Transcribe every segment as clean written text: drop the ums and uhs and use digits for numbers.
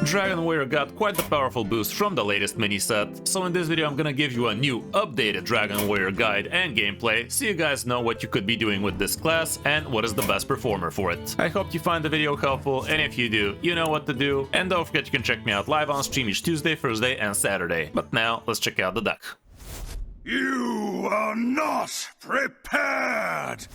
Dragon Warrior got quite the powerful boost from the latest mini set, so in this video I'm gonna give you a new updated Dragon Warrior guide and gameplay so you guys know what you could be doing with this class and what is the best performer for it. I hope you find the video helpful, and if you do, you know what to do, and don't forget you can check me out live on stream each Tuesday, Thursday and Saturday. But now, let's check out the deck. You are not prepared!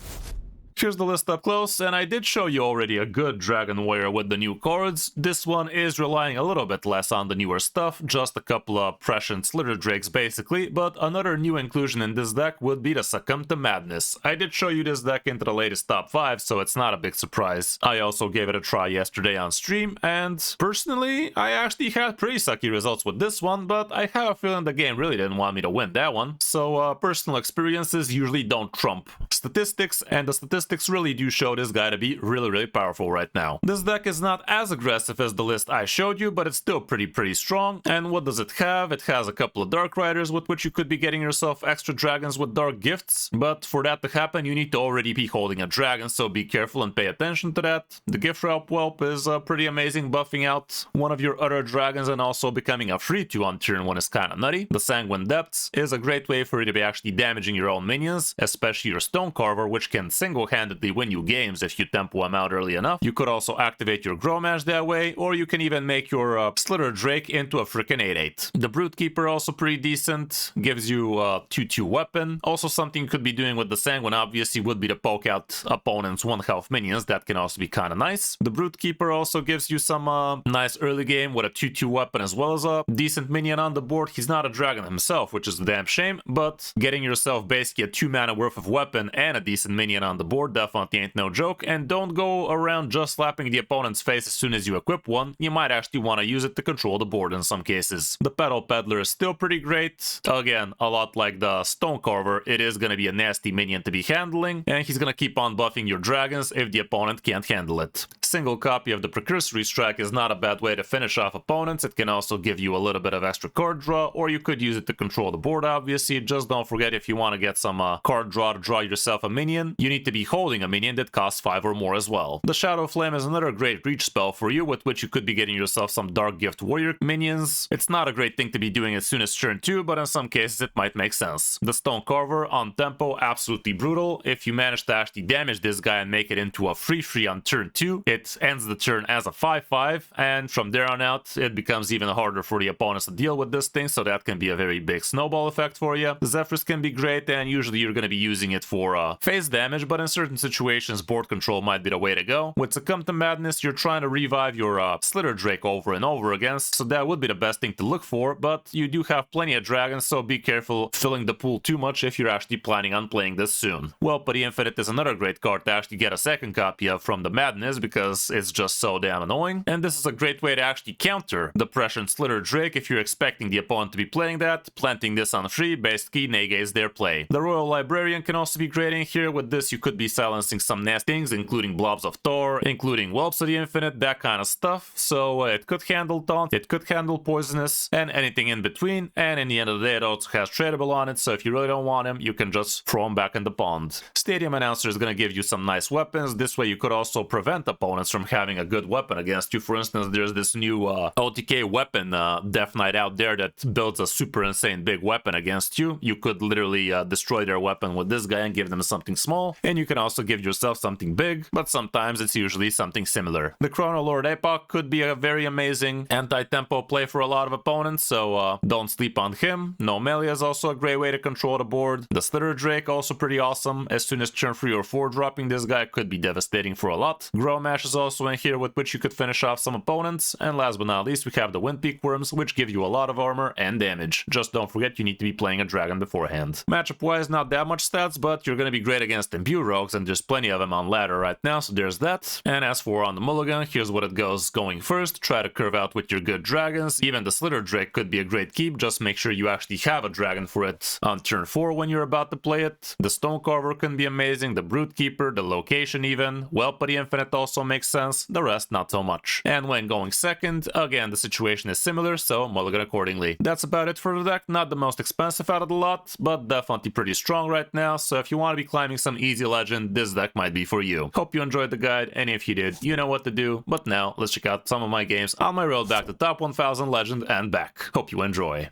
Here's the list up close, and I did show you already a good Dragon Warrior with the new cards. This one is relying a little bit less on the newer stuff, just a couple of prescient Slither Drakes basically, but another new inclusion in this deck would be the Succumb to Madness. I did show you this deck into the latest top 5, so it's not a big surprise. I also gave it a try yesterday on stream, and personally, I actually had pretty sucky results with this one, but I have a feeling the game really didn't want me to win that one, so personal experiences usually don't trump statistics, and the statistics really do show this guy to be really powerful right now. This deck is not as aggressive as the list I showed you, but it's still pretty strong. And what does it have? It has a couple of Dark Riders with which you could be getting yourself extra dragons with dark gifts, but for that to happen you need to already be holding a dragon, so be careful and pay attention to that. The Gift Whelp is pretty amazing, buffing out one of your other dragons and also becoming a free 2 on turn 1 is kinda nutty. The Sanguine Depths is a great way for you to be actually damaging your own minions, especially your Stone Carver, which can single-handedly win you games if you tempo them out early enough. You could also activate your Growmash that way, or you can even make your Slither Drake into a freaking 8/8. The Brute Keeper also pretty decent, gives you a 2/2 weapon. Also something you could be doing with the Sanguine obviously would be to poke out opponents' 1 health minions. That can also be kinda nice. The Brute Keeper also gives you some nice early game with a 2/2 weapon as well as a decent minion on the board. He's not a dragon himself, which is a damn shame, but getting yourself basically a 2 mana worth of weapon and a decent minion on the board definitely ain't no joke. And don't go around just slapping the opponent's face as soon as you equip one. You might actually want to use it to control the board in some cases. The Petal Peddler is still pretty great. Again, a lot like the Stone Carver, it is going to be a nasty minion to be handling, and he's going to keep on buffing your dragons if the opponent can't handle it. Single copy of the Precursory Strike is not a bad way to finish off opponents. It can also give you a little bit of extra card draw, or you could use it to control the board obviously. Just don't forget, if you want to get some card draw to draw yourself a minion, you need to be holding a minion that costs 5 or more as well. The Shadow Flame is another great reach spell for you, with which you could be getting yourself some Dark Gift Warrior minions. It's not a great thing to be doing as soon as turn 2, but in some cases it might make sense. The Stone Carver on tempo, absolutely brutal. If you manage to actually damage this guy and make it into a free on turn 2, it ends the turn as a 5/5, and from there on out it becomes even harder for the opponents to deal with this thing, so that can be a very big snowball effect for you. The Zephyrs can be great, and usually you're going to be using it for phase damage, but in certain situations board control might be the way to go. With Succumb to Madness, you're trying to revive your Slither Drake over and over again, so that would be the best thing to look for, but you do have plenty of dragons, so be careful filling the pool too much if you're actually planning on playing this soon. Whelp of the Infinite is another great card to actually get a second copy of from the Madness, because it's just so damn annoying, and this is a great way to actually counter the prescient Slither Drake if you're expecting the opponent to be playing that. Planting this on free basically negates their play. The Royal Librarian can also be great in here. With this you could be silencing some nasty things, including Blobs of Thor, including Whelps of the Infinite, that kind of stuff. So it could handle Taunt, it could handle Poisonous, and anything in between, and in the end of the day it also has Tradable on it, so if you really don't want him, you can just throw him back in the pond. Stadium Announcer is going to give you some nice weapons. This way you could also prevent opponents from having a good weapon against you. For instance, there's this new OTK weapon, Death Knight, out there that builds a super insane big weapon against you. You could literally destroy their weapon with this guy and give them something small, and you can also give yourself something big, but sometimes it's usually something similar. The Chrono Lord Epoch could be a very amazing anti-tempo play for a lot of opponents, so don't sleep on him. No melee is also a great way to control the board. The Slither Drake also pretty awesome. As soon as turn 3 or 4, dropping this guy could be devastating for a lot. Growmash is also in here, with which you could finish off some opponents. And last but not least, we have the Windpeak Worms, which give you a lot of armor and damage. Just don't forget you need to be playing a dragon beforehand. Matchup wise, not that much stats, but you're going to be great against Imbue Rogues, and there's plenty of them on ladder right now, so there's that. And as for on the mulligan, here's what it goes going first. Try to curve out with your good dragons. Even the Slither Drake could be a great keep, just make sure you actually have a dragon for it on turn 4 when you're about to play it. The Stone Carver can be amazing, the Brute Keeper, the Location even. Whelp of the Infinite also makes sense, the rest not so much. And when going second, again the situation is similar, so mulligan accordingly. That's about it for the deck, not the most expensive out of the lot, but definitely pretty strong right now, so if you want to be climbing some easy legend, this deck might be for you. Hope you enjoyed the guide, and if you did, you know what to do, but now let's check out some of my games on my road back to top 1000 legend and back. Hope you enjoy.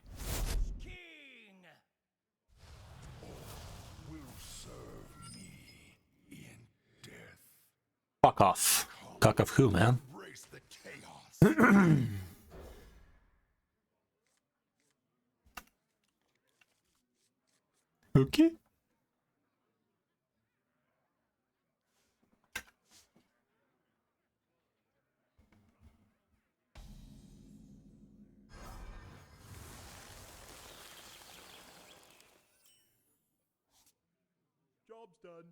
Fuck off. Cock of who, man? Okay.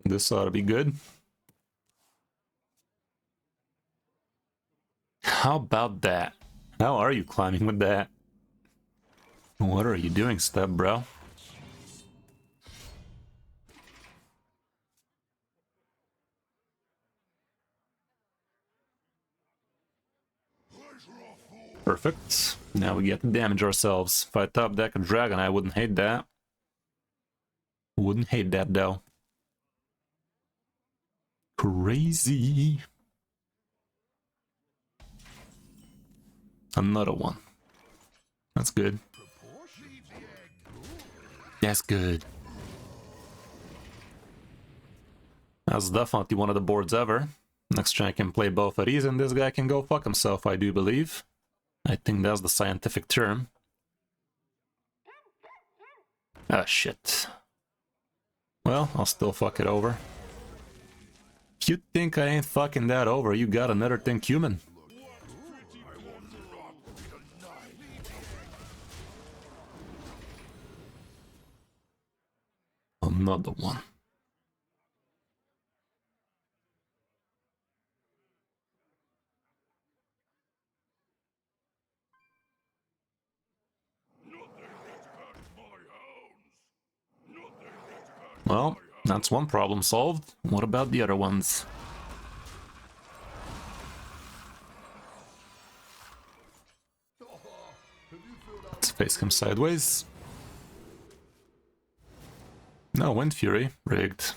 This ought to be good. How about that? How are you climbing with that? What are you doing, step bro? Perfect. Now we get to damage ourselves. If I top deck a dragon, I wouldn't hate that. Wouldn't hate that though. Crazy. Another one. That's good. That's good. That's definitely one of the boards ever. Next turn I can play both of these and this guy can go fuck himself, I do believe. I think that's the scientific term. Ah, shit. Well, I'll still fuck it over. If you think I ain't fucking that over, you got another thing human. Another one. Well, that's one problem solved. What about the other ones? Let's face him sideways. No, Wind Fury. Rigged.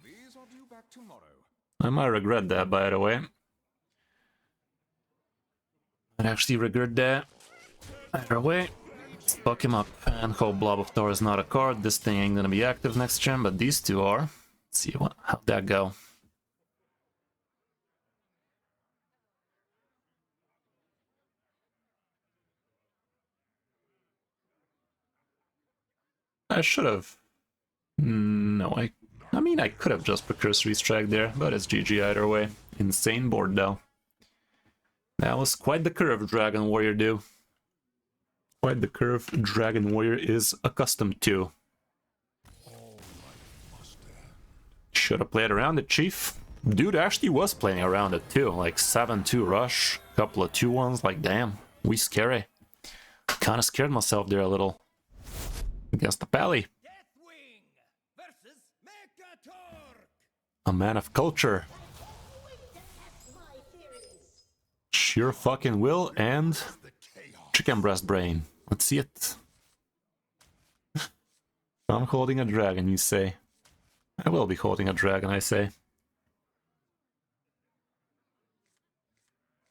These are due back tomorrow. I might regret that, by the way. I'd actually regret that. Either way, let's fuck him up. And hope Blob of Thor is not a card. This thing ain't gonna be active next turn, but these two are. Let's see how'd that go. I should have. No, I mean, I could have just put Cursory Strike there, but it's GG either way. Insane board, though. That was quite the curve Dragon Warrior do. Quite the curve Dragon Warrior is accustomed to. Should have played around it, Chief. Dude actually was playing around it too. Like 7-2 rush, couple of 2-1s, like damn, we scary. Kinda scared myself there a little. Against the Pally. A man of culture. Sheer fucking will and chicken breast brain. Let's see it. I'm holding a dragon, you say. I will be holding a dragon, I say.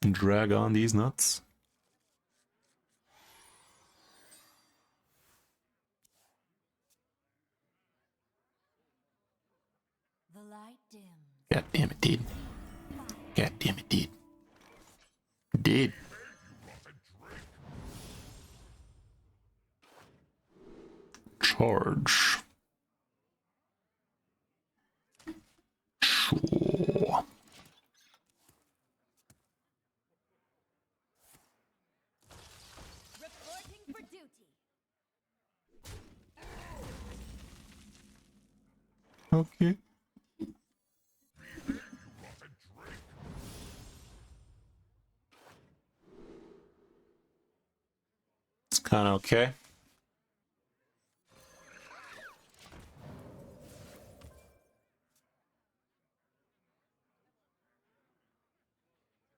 Drag on these nuts. The light dims. God damn it, dude. God damn it, dude. Dude. Charge. Sure. Reporting for duty. Okay. It's kind of okay.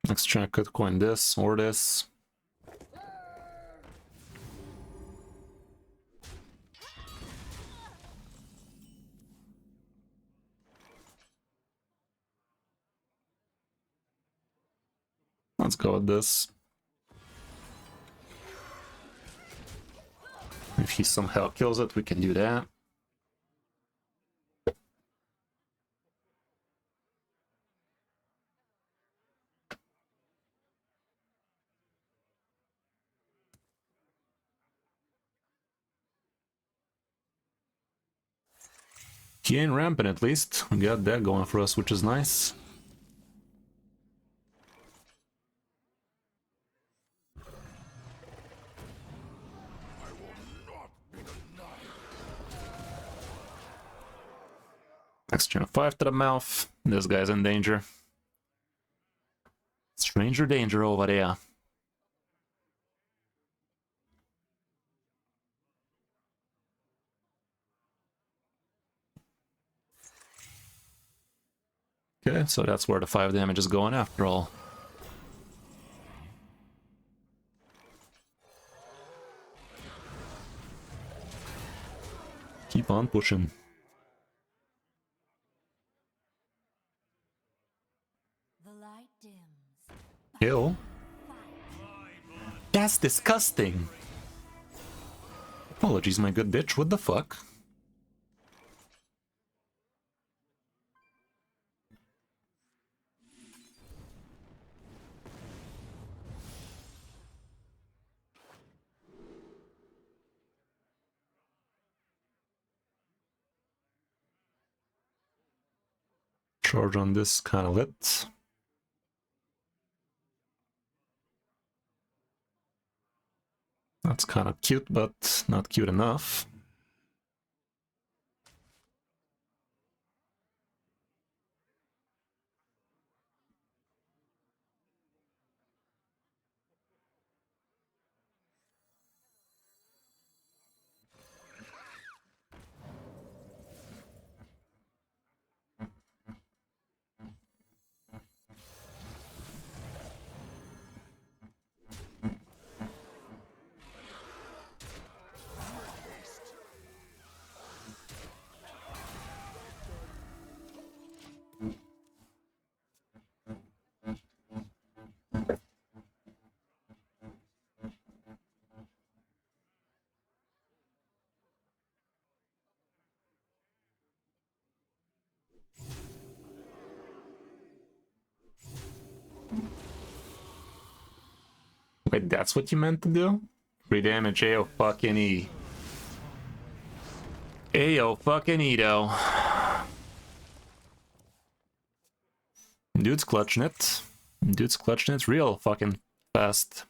Next turn I could coin this or this. Let's go with this. If he somehow kills it, we can do that. He ain't rampant at least. We got that going for us, which is nice. Next turn 5 to the mouth. This guy's in danger. Stranger danger over there. Okay, so that's where the 5 damage is going after all. Keep on pushing. The light dims. Kill? That's disgusting! Apologies, my good bitch, what the fuck? Charge on this kinda lit. That's kinda cute, but not cute enough. Wait, that's what you meant to do? 3 damage, ayo fucking E. Ayo fucking Edo. Dude's clutching it. Dude's clutching it real fucking fast.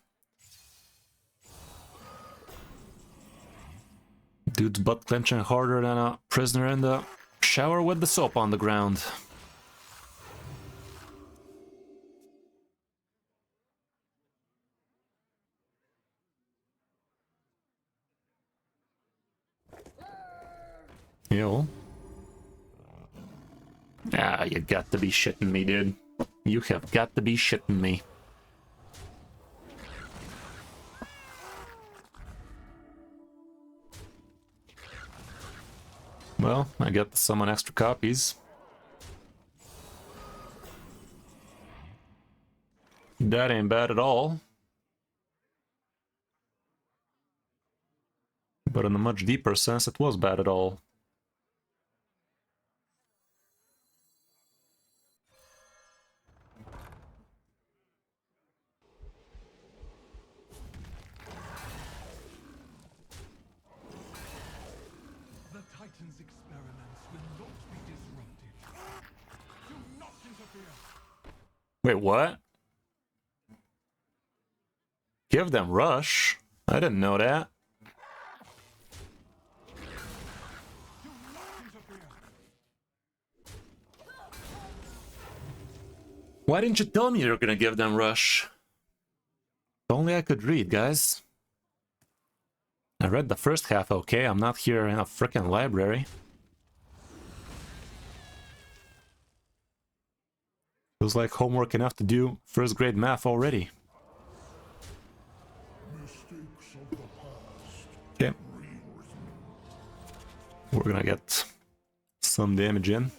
Dude's butt clenching harder than a prisoner in the shower with the soap on the ground. Yo. Ah, you got to be shitting me, dude. You have got to be shitting me. Well, I get to summon extra copies. That ain't bad at all. But in a much deeper sense, it was bad at all. The Titan's experiments will not be disrupted. Do not interfere. Wait, what? Give them rush? I didn't know that. Do not interfere. Why didn't you tell me you were gonna give them rush? If only I could read, guys. I read the first half okay, I'm not here in a frickin' library. Feels like homework enough to do first grade math already. Okay. We're gonna get some damage in.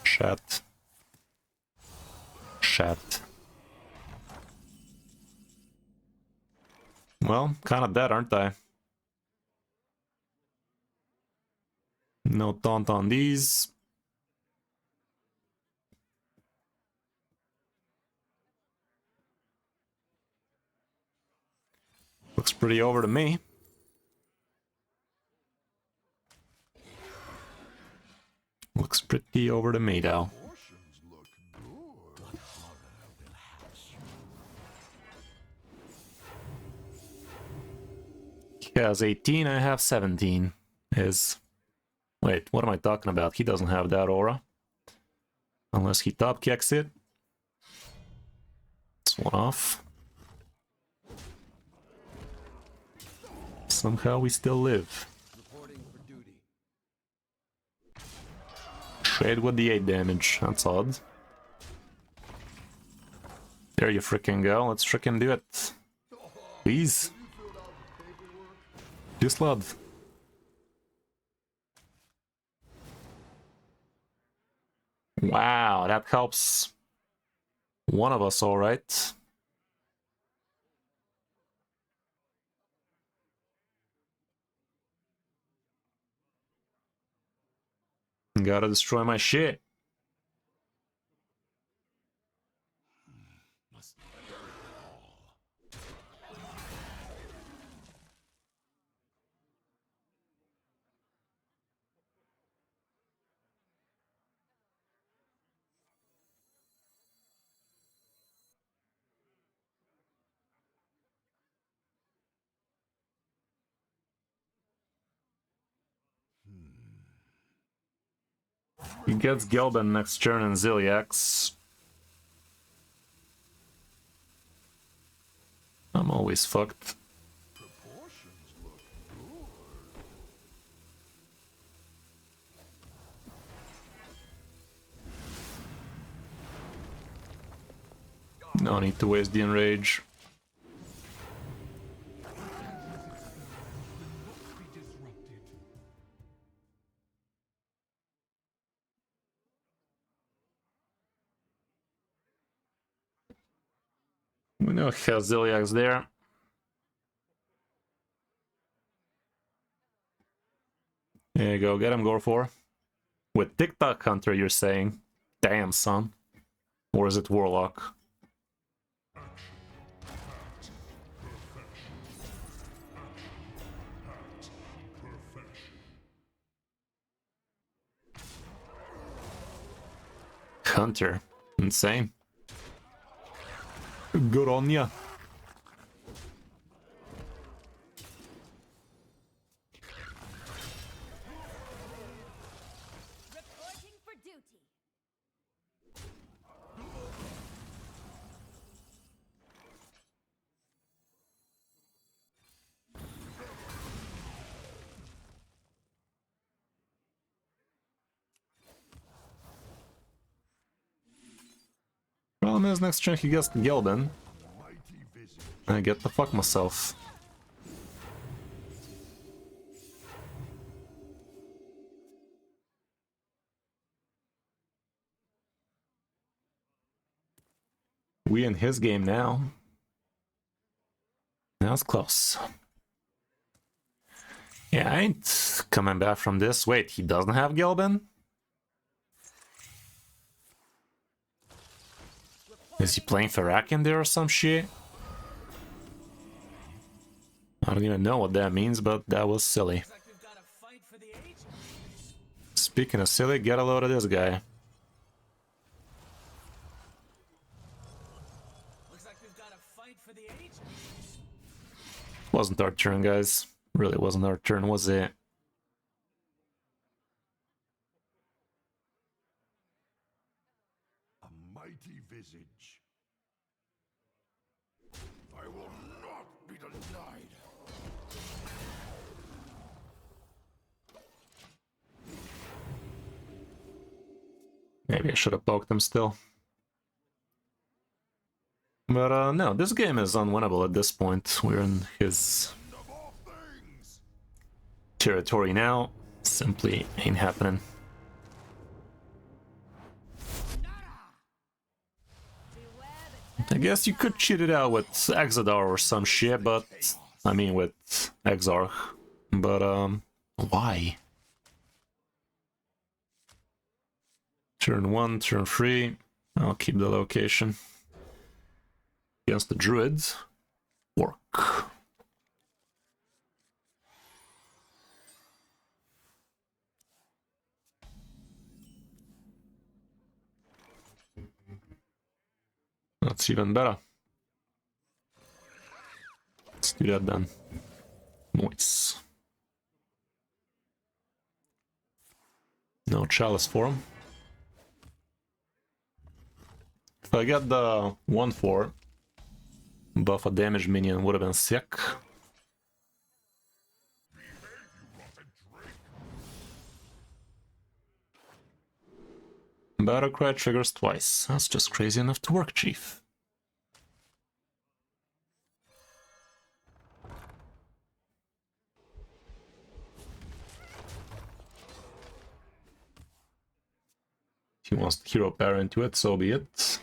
Shat. Shat. Well, kinda dead, aren't I? No taunt on these. Looks pretty over to me. Looks pretty over to me, though. He has 18, I have 17. Wait, what am I talking about? He doesn't have that aura. Unless he top kicks it. It's one off. Somehow we still live. Trade with the 8 damage. That's odd. There you frickin' go. Let's frickin' do it. Please. Just love. Wow, that helps one of us, alright. Gotta destroy my shit. He gets Gelben next turn and Ziliax. I'm always fucked. No need to waste the enrage. We know he has Ziliax there. There you go, get him, Gore4. With TikTok Hunter, you're saying? Damn, son. Or is it Warlock? Hunter. Insane. Good on ya. Reporting for duty. Problem is, next turn he gets Gelben. I get to fuck myself. We in his game now. Now it's close. Yeah, I ain't coming back from this. Wait, he doesn't have Gelben? Is he playing Therakion there or some shit? I don't even know what that means, but that was silly. Speaking of silly, get a load of this guy. Wasn't our turn, guys. Really wasn't our turn, was it? A mighty visage. I will not be denied. Maybe I should have poked him still. But no, this game is unwinnable at this point. We're in his territory now. Simply ain't happening. I guess you could cheat it out with Exodar or some shit, but I mean with Exarch. But why? Turn 1, turn 3. I'll keep the location. Against the druids. Work. That's even better. Let's do that then. Nice. No chalice for him. If I get the 1/4, buff a damage minion would have been sick. Battlecry triggers twice. That's just crazy enough to work, Chief. If he wants to hero pair into it, so be it.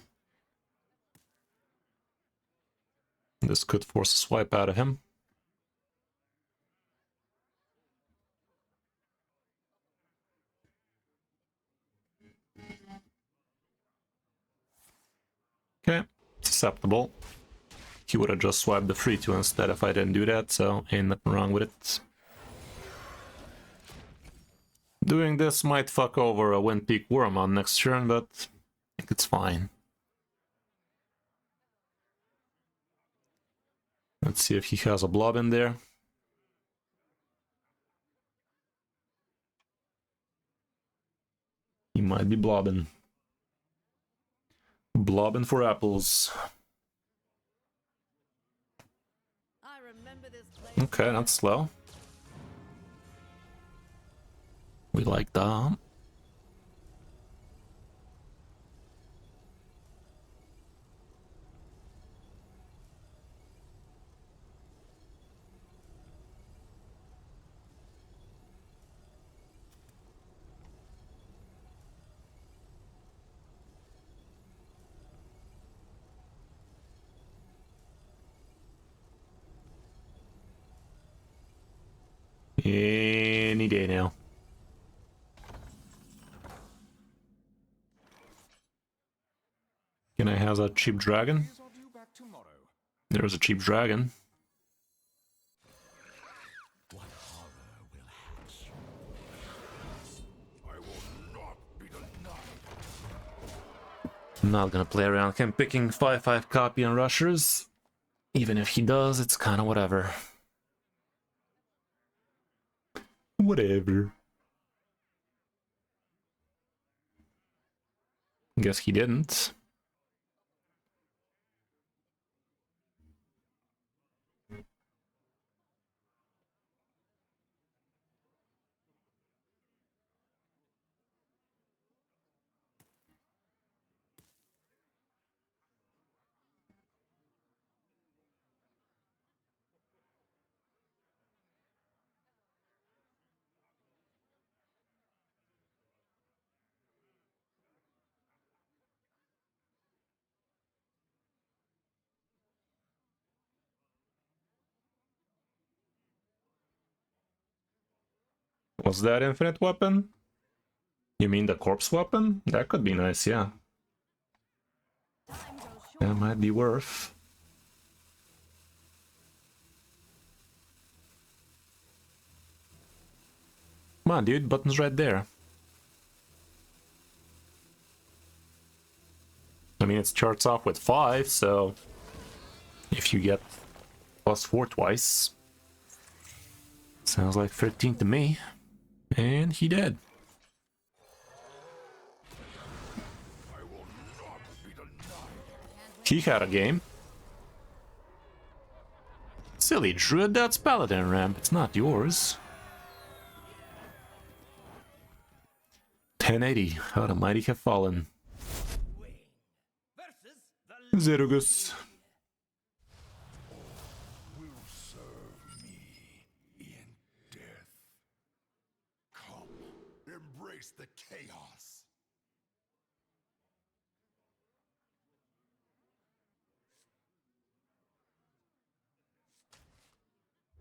This could force a swipe out of him. Okay, acceptable. He would have just swiped the 3-2 instead if I didn't do that, so ain't nothing wrong with it. Doing this might fuck over a Windpeak Worm on next turn, but I think it's fine. Let's see if he has a blob in there. He might be blobbing. Blobbing for apples. I remember this place. Okay, that's slow. We like that. Any day now. Can I have a cheap dragon? There's a cheap dragon. I'm not gonna play around him picking 5/5 copy on rushers. Even if he does, it's kinda whatever. Whatever. Guess he didn't. Was that infinite weapon? You mean the corpse weapon? That could be nice, yeah. That might be worth. Come on, dude, button's right there. I mean, it starts off with 5, so if you get +4 twice, sounds like 13 to me. And he did. He had a game. Silly druid, that's paladin ramp, it's not yours. 1080, how the mighty have fallen. Zerugus. Embrace the chaos.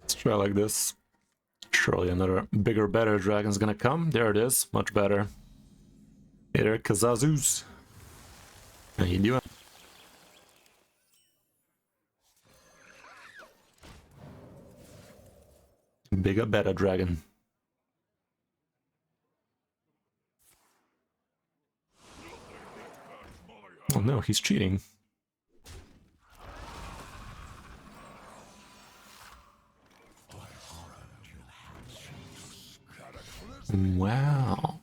Let's try like this. Surely another bigger, better dragon's gonna come. There it is, much better. Hey there, Kazazus. How you doing? Bigger, better dragon. Oh no, he's cheating. Wow.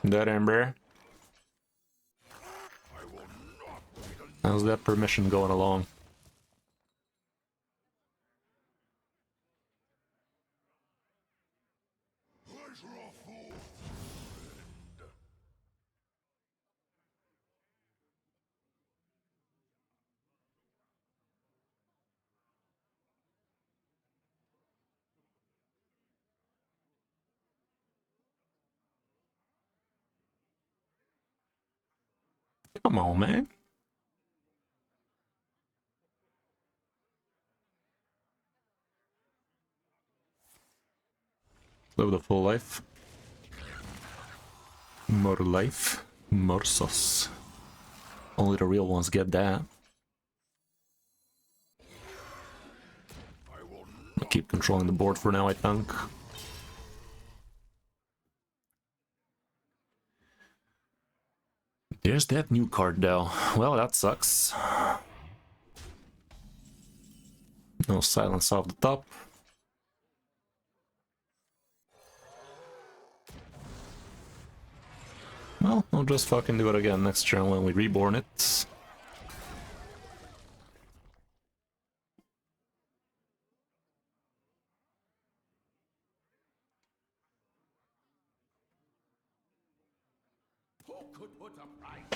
That Ember. How's that permission going along? Come on, man. Live the full life. More life, more sauce. Only the real ones get that. I'll keep controlling the board for now, I think. There's that new card though. Well, that sucks. No silence off the top. Well, I'll just fucking do it again next turn when we reborn it.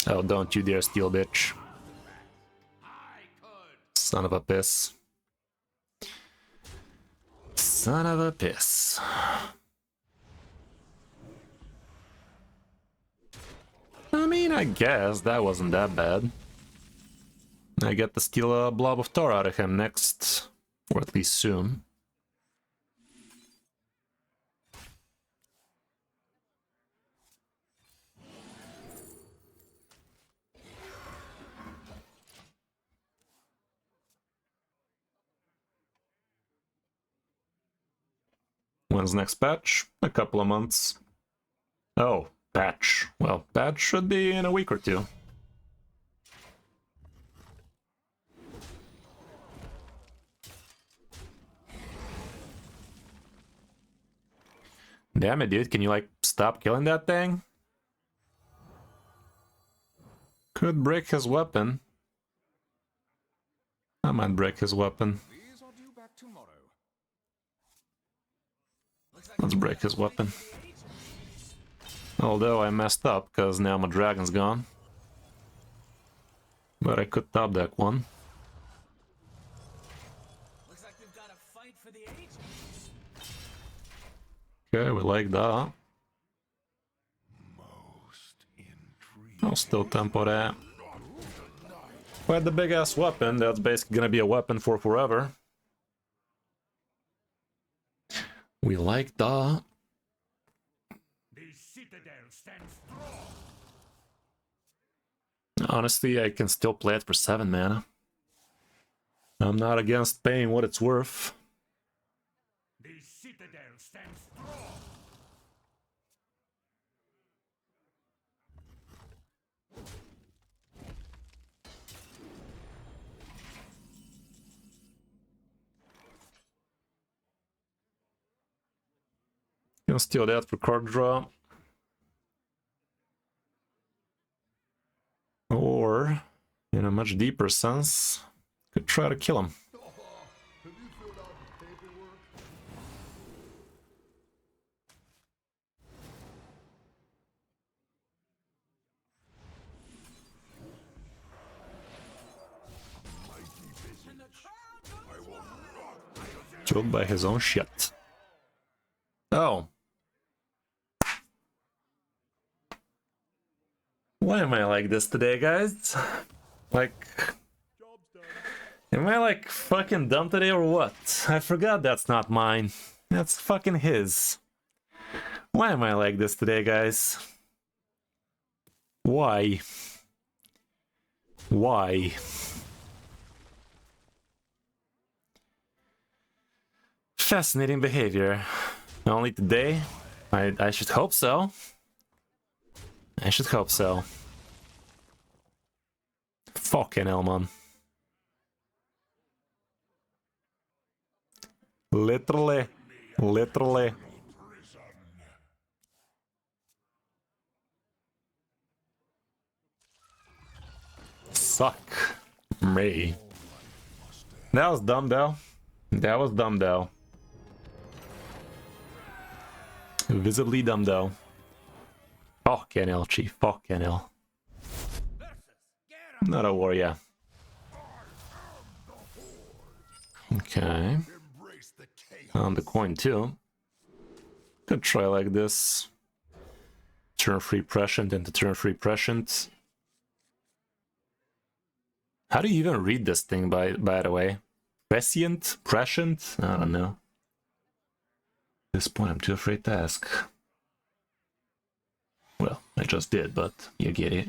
Oh, don't you dare steal, bitch. Son of a piss. Son of a piss. I mean, I guess that wasn't that bad. I get to steal a blob of tar out of him next, or at least soon. When's next patch? A couple of months. Oh, patch. Well, patch should be in a week or two. Damn it, dude. Can you, like, stop killing that thing? Could break his weapon. I might break his weapon. Let's break his weapon. Although I messed up, because now my dragon's gone. But I could top deck one. Looks like we've got a fight for the ages. Okay, we like that. I'll still tempo that. If I had the big ass weapon, that's basically gonna be a weapon for forever. We like that. The citadel stands strong. Honestly, I can still play it for 7 mana. I'm not against paying what it's worth. The citadel stands strong. Can steal that for card draw. Or, in a much deeper sense, could try to kill him. Have you filled out the paperwork? Killed by his own shit. Oh. Why am I like this today, guys? Like... Am I like fucking dumb today or what? I forgot that's not mine. That's fucking his. Why am I like this today, guys? Why? Why? Fascinating behavior. Only today? I should hope so. I should hope so. Fucking hell, man. Literally. Literally. Suck me. That was dumb, though. That was dumb, though. Visibly dumb, though. Fucking hell, Chief. Fucking hell. Not a warrior. Okay. On the coin, too. Could try like this. Turn 3 prescient into turn 3 prescient. How do you even read this thing, by the way? Prescient? Prescient? I don't know. At this point, I'm too afraid to ask. Well, I just did, but you get it.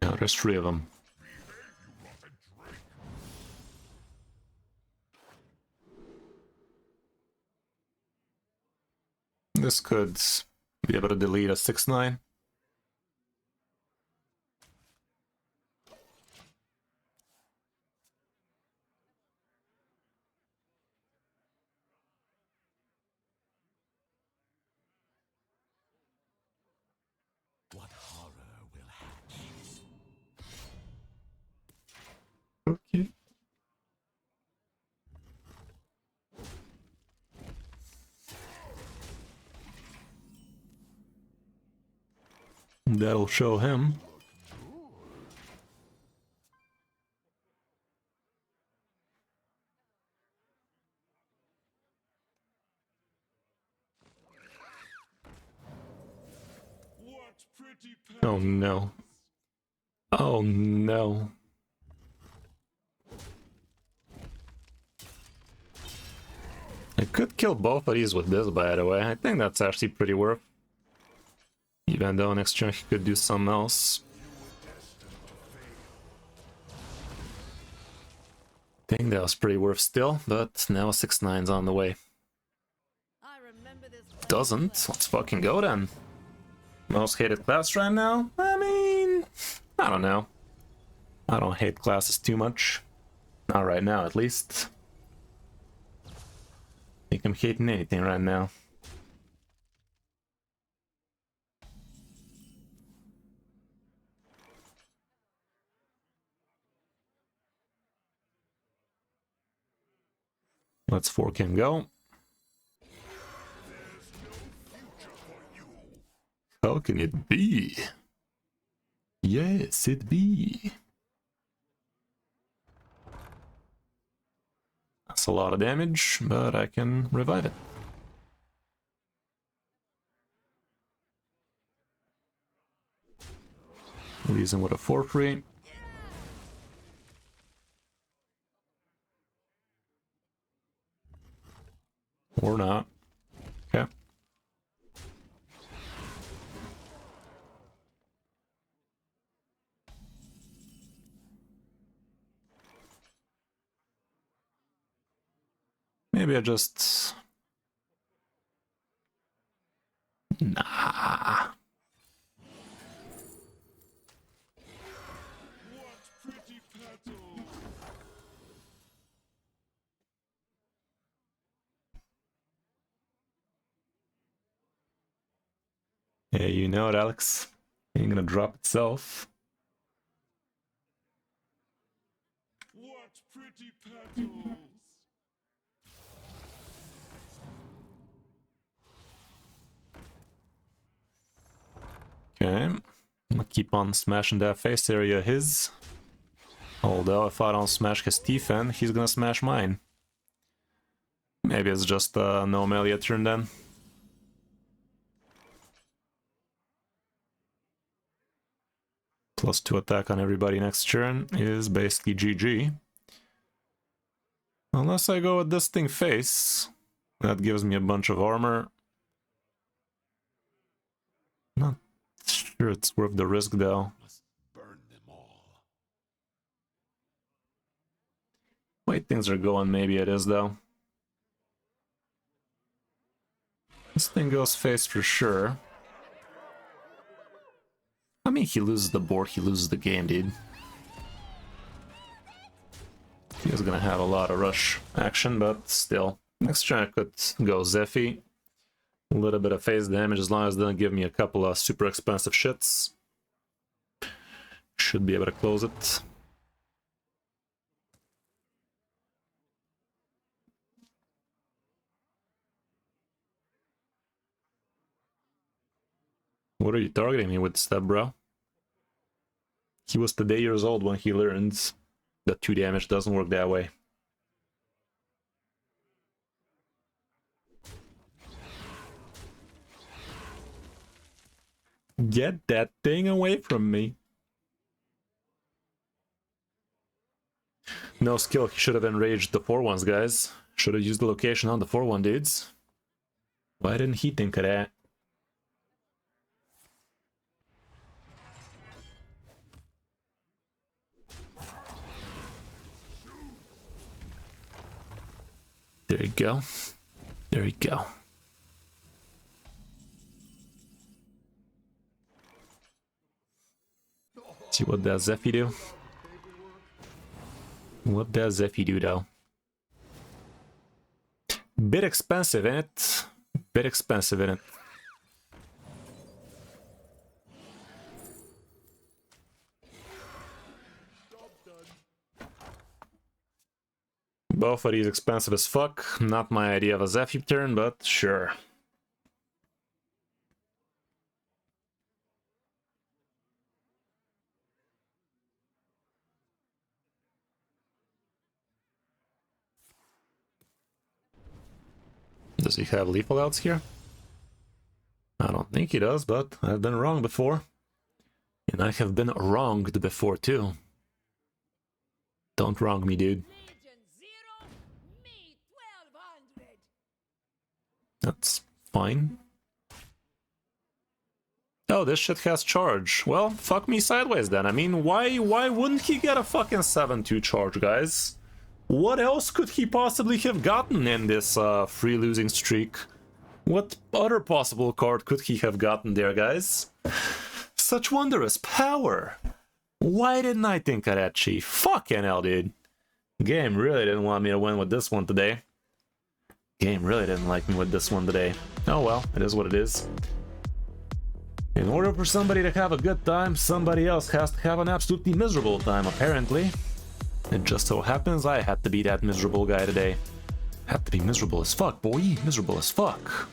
Yeah, there's 3 of them. This could be able to delete a 6/9. What horror will hatch? Okay. That'll show him. Oh no. Oh no. I could kill both of these with this, by the way. I think that's actually pretty worth. Even though next turn he could do something else. I think that was pretty worth still, but now 6/9's on the way. I remember this place Doesn't. Let's fucking go then. Most hated class right now? I mean, I don't know. I don't hate classes too much. Not right now, at least. I think I'm hating anything right now. Let's fork him go. How can it be? Yes, it be. That's a lot of damage, but I can revive it. Leaves him with a 4-3. Or not. Okay. Maybe I just... Nah. Yeah, you know it, Alex. Ain't gonna drop itself. What pretty petals! Okay. I'm gonna keep on smashing that face area his. Although if I don't smash his teeth in, he's gonna smash mine. Maybe it's just a no melee turn then. +2 attack on everybody next turn is basically GG. Unless I go with this thing face. That gives me a bunch of armor. Not sure it's worth the risk though. Must burn them all. Way things are going, maybe it is though. This thing goes face for sure. I mean, he loses the board, he loses the game, dude. He's gonna have a lot of rush action, but still. Next turn I could go Zephy. A little bit of phase damage as long as it doesn't give me a couple of super expensive shits. Should be able to close it. What are you targeting me with, step bro? He was today years old when he learned that 2 damage doesn't work that way. Get that thing away from me. No skill, he should have enraged the 4-1s, guys. Should have used the location on the 4-1 dudes. Why didn't he think of that? There you go. There you go. See what does Zephy do? What does Zephy do though? Bit expensive in it. Bit expensive in it. Both of these expensive as fuck. Not my idea of a Zephy turn, but sure. Does he have lethal outs here? I don't think he does, but I've been wrong before. And I have been wronged before too. Don't wrong me, dude. Legion 0, me 1200. That's fine. Oh, this shit has charge. Well, fuck me sideways then. I mean, why wouldn't he get a fucking 7-2 charge, guys? What else could he possibly have gotten in this free losing streak? What other possible card could he have gotten there, guys? Such wondrous power! Why didn't I think of that, Chief? Fucking hell, dude. Game really didn't want me to win with this one today. Game really didn't like me with this one today. Oh well, it is what it is. In order for somebody to have a good time, somebody else has to have an absolutely miserable time, apparently. It just so happens I had to be that miserable guy today. Had to be miserable as fuck, boy. Miserable as fuck.